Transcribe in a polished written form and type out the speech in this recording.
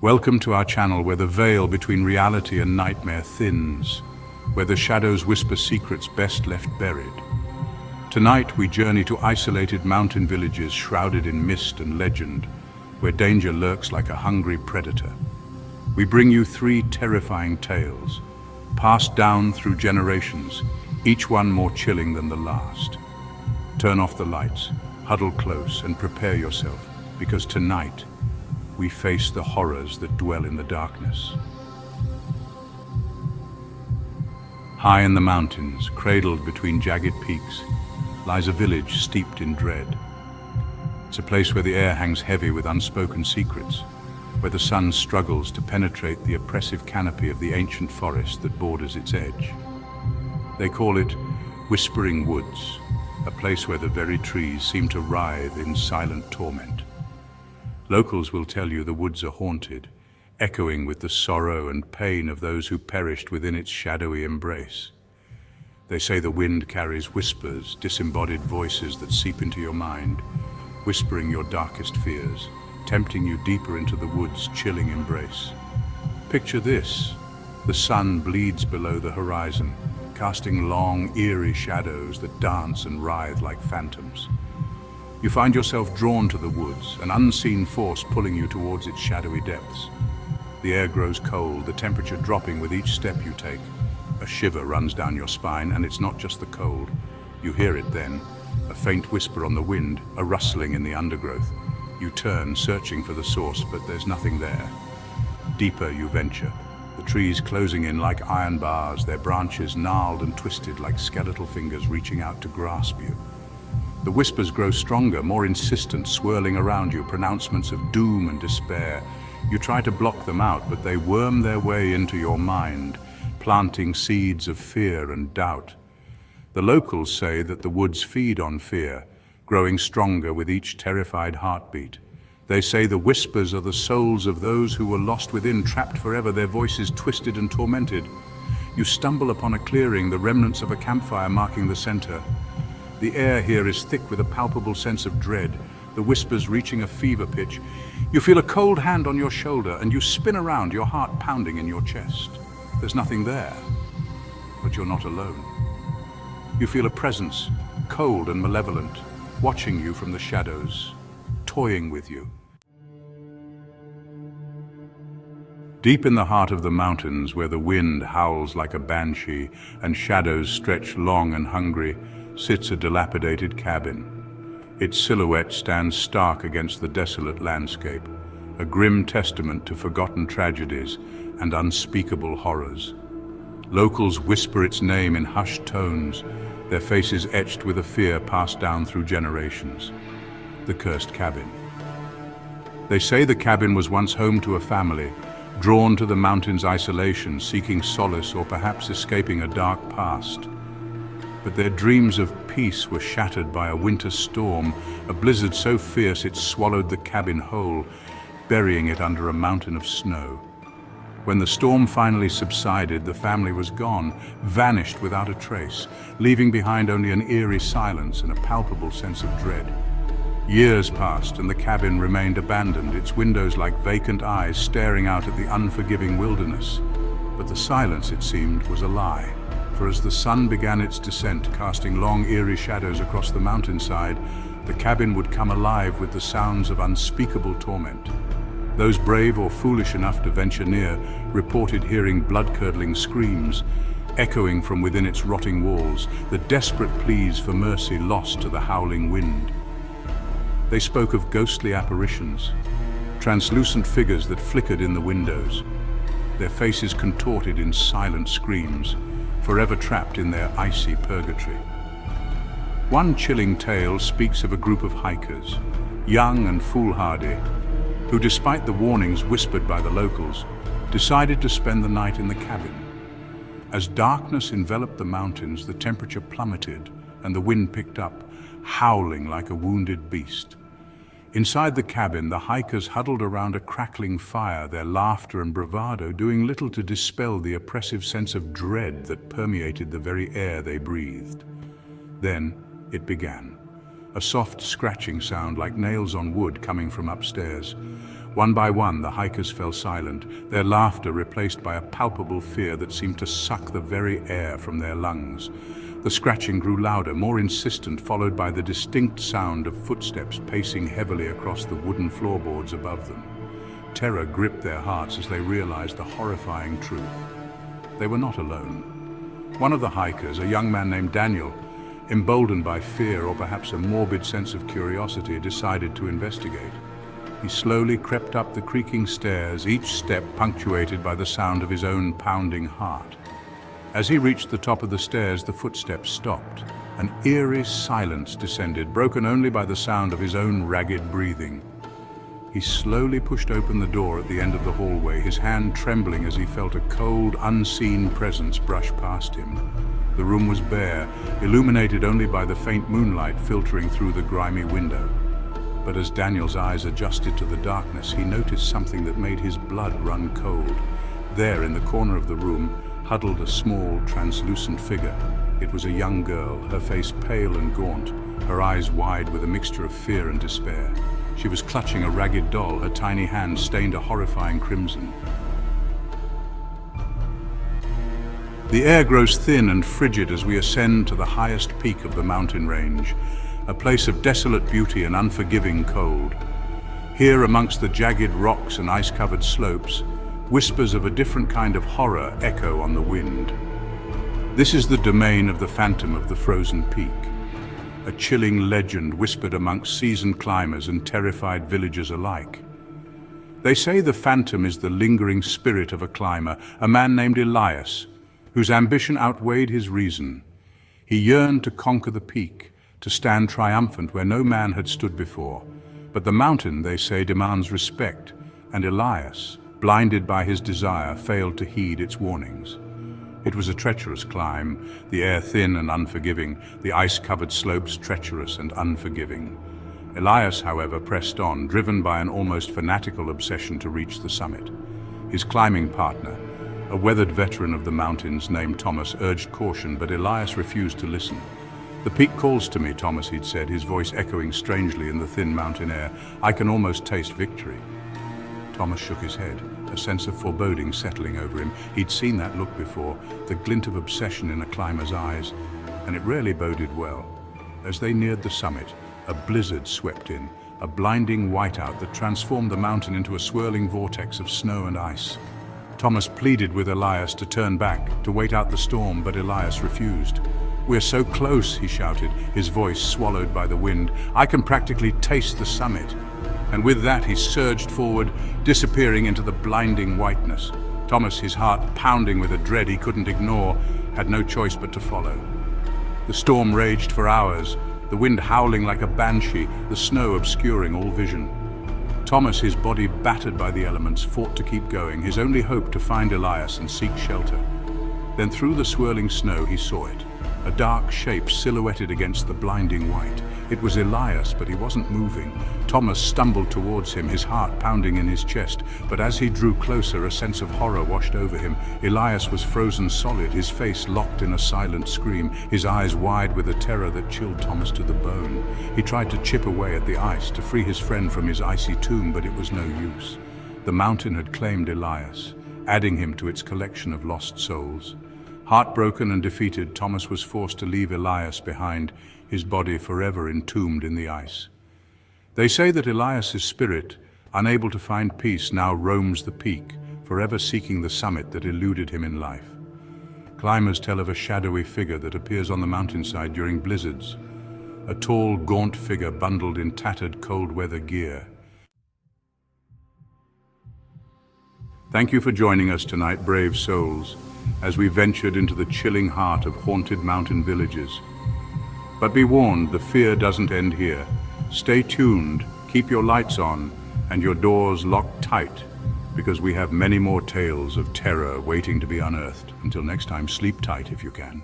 Welcome to our channel where the veil between reality and nightmare thins, where the shadows whisper secrets best left buried. Tonight we journey to isolated mountain villages shrouded in mist and legend, where danger lurks like a hungry predator. We bring you three terrifying tales, passed down through generations, each one more chilling than the last. Turn off the lights, huddle close, and prepare yourself, because tonight we face the horrors that dwell in the darkness. High in the mountains, cradled between jagged peaks, lies a village steeped in dread. It's a place where the air hangs heavy with unspoken secrets, where the sun struggles to penetrate the oppressive canopy of the ancient forest that borders its edge. They call it Whispering Woods, a place where the very trees seem to writhe in silent torment. Locals will tell you the woods are haunted, echoing with the sorrow and pain of those who perished within its shadowy embrace. They say the wind carries whispers, disembodied voices that seep into your mind, whispering your darkest fears, tempting you deeper into the wood's chilling embrace. Picture this: the sun bleeds below the horizon, casting long, eerie shadows that dance and writhe like phantoms. You find yourself drawn to the woods, an unseen force pulling you towards its shadowy depths. The air grows cold, the temperature dropping with each step you take. A shiver runs down your spine, and it's not just the cold. You hear it then, a faint whisper on the wind, a rustling in the undergrowth. You turn, searching for the source, but there's nothing there. Deeper you venture, the trees closing in like iron bars, their branches gnarled and twisted like skeletal fingers reaching out to grasp you. The whispers grow stronger, more insistent, swirling around you, pronouncements of doom and despair. You try to block them out, but they worm their way into your mind, planting seeds of fear and doubt. The locals say that the woods feed on fear, growing stronger with each terrified heartbeat. They say the whispers are the souls of those who were lost within, trapped forever, their voices twisted and tormented. You stumble upon a clearing, the remnants of a campfire marking the center. The air here is thick with a palpable sense of dread, the whispers reaching a fever pitch. You feel a cold hand on your shoulder and you spin around, your heart pounding in your chest. There's nothing there, but you're not alone. You feel a presence, cold and malevolent, watching you from the shadows, toying with you. Deep in the heart of the mountains, where the wind howls like a banshee and shadows stretch long and hungry, sits a dilapidated cabin. Its silhouette stands stark against the desolate landscape, a grim testament to forgotten tragedies and unspeakable horrors. Locals whisper its name in hushed tones, their faces etched with a fear passed down through generations. The cursed cabin. They say the cabin was once home to a family, drawn to the mountain's isolation, seeking solace or perhaps escaping a dark past. But their dreams of peace were shattered by a winter storm, a blizzard so fierce it swallowed the cabin whole, burying it under a mountain of snow. When the storm finally subsided, the family was gone, vanished without a trace, leaving behind only an eerie silence and a palpable sense of dread. Years passed and the cabin remained abandoned, its windows like vacant eyes staring out at the unforgiving wilderness. But the silence, it seemed, was a lie. For as the sun began its descent, casting long, eerie shadows across the mountainside, the cabin would come alive with the sounds of unspeakable torment. Those brave or foolish enough to venture near reported hearing blood-curdling screams, echoing from within its rotting walls, the desperate pleas for mercy lost to the howling wind. They spoke of ghostly apparitions, translucent figures that flickered in the windows, their faces contorted in silent screams, forever trapped in their icy purgatory. One chilling tale speaks of a group of hikers, young and foolhardy, who, despite the warnings whispered by the locals, decided to spend the night in the cabin. As darkness enveloped the mountains, the temperature plummeted and the wind picked up, howling like a wounded beast. Inside the cabin, the hikers huddled around a crackling fire, their laughter and bravado doing little to dispel the oppressive sense of dread that permeated the very air they breathed. Then it began. A soft scratching sound like nails on wood coming from upstairs. One by one, the hikers fell silent, their laughter replaced by a palpable fear that seemed to suck the very air from their lungs. The scratching grew louder, more insistent, followed by the distinct sound of footsteps pacing heavily across the wooden floorboards above them. Terror gripped their hearts as they realized the horrifying truth. They were not alone. One of the hikers, a young man named Daniel, emboldened by fear or perhaps a morbid sense of curiosity, decided to investigate. He slowly crept up the creaking stairs, each step punctuated by the sound of his own pounding heart. As he reached the top of the stairs, the footsteps stopped. An eerie silence descended, broken only by the sound of his own ragged breathing. He slowly pushed open the door at the end of the hallway, his hand trembling as he felt a cold, unseen presence brush past him. The room was bare, illuminated only by the faint moonlight filtering through the grimy window. But as Daniel's eyes adjusted to the darkness, he noticed something that made his blood run cold. There, in the corner of the room, huddled a small, translucent figure. It was a young girl, her face pale and gaunt, her eyes wide with a mixture of fear and despair. She was clutching a ragged doll, her tiny hand stained a horrifying crimson. The air grows thin and frigid as we ascend to the highest peak of the mountain range, a place of desolate beauty and unforgiving cold. Here, amongst the jagged rocks and ice-covered slopes, whispers of a different kind of horror echo on the wind. This is the domain of the phantom of the frozen peak, a chilling legend whispered amongst seasoned climbers and terrified villagers alike. They say the phantom is the lingering spirit of a climber, a man named Elias, whose ambition outweighed his reason. He yearned to conquer the peak, to stand triumphant where no man had stood before. But the mountain, they say, demands respect, and Elias, blinded by his desire, failed to heed its warnings. It was a treacherous climb, the air thin and unforgiving, the ice-covered slopes treacherous and unforgiving. Elias, however, pressed on, driven by an almost fanatical obsession to reach the summit. His climbing partner, a weathered veteran of the mountains named Thomas, urged caution, but Elias refused to listen. "The peak calls to me, Thomas," he'd said, his voice echoing strangely in the thin mountain air. "I can almost taste victory." Thomas shook his head, a sense of foreboding settling over him. He'd seen that look before, the glint of obsession in a climber's eyes, and it rarely boded well. As they neared the summit, a blizzard swept in, a blinding whiteout that transformed the mountain into a swirling vortex of snow and ice. Thomas pleaded with Elias to turn back, to wait out the storm, but Elias refused. "We're so close," he shouted, his voice swallowed by the wind. "I can practically taste the summit." And with that, he surged forward, disappearing into the blinding whiteness. Thomas, his heart pounding with a dread he couldn't ignore, had no choice but to follow. The storm raged for hours, the wind howling like a banshee, the snow obscuring all vision. Thomas, his body battered by the elements, fought to keep going, his only hope to find Elias and seek shelter. Then through the swirling snow he saw it, a dark shape silhouetted against the blinding white. It was Elias, but he wasn't moving. Thomas stumbled towards him, his heart pounding in his chest, but as he drew closer, a sense of horror washed over him. Elias was frozen solid, his face locked in a silent scream, his eyes wide with a terror that chilled Thomas to the bone. He tried to chip away at the ice, to free his friend from his icy tomb, but it was no use. The mountain had claimed Elias, adding him to its collection of lost souls. Heartbroken and defeated, Thomas was forced to leave Elias behind, his body forever entombed in the ice. They say that Elias's spirit, unable to find peace, now roams the peak, forever seeking the summit that eluded him in life. Climbers tell of a shadowy figure that appears on the mountainside during blizzards, a tall, gaunt figure bundled in tattered cold-weather gear. Thank you for joining us tonight, brave souls, as we ventured into the chilling heart of haunted mountain villages. But be warned, the fear doesn't end here. Stay tuned, keep your lights on, and your doors locked tight, because we have many more tales of terror waiting to be unearthed. Until next time, sleep tight if you can.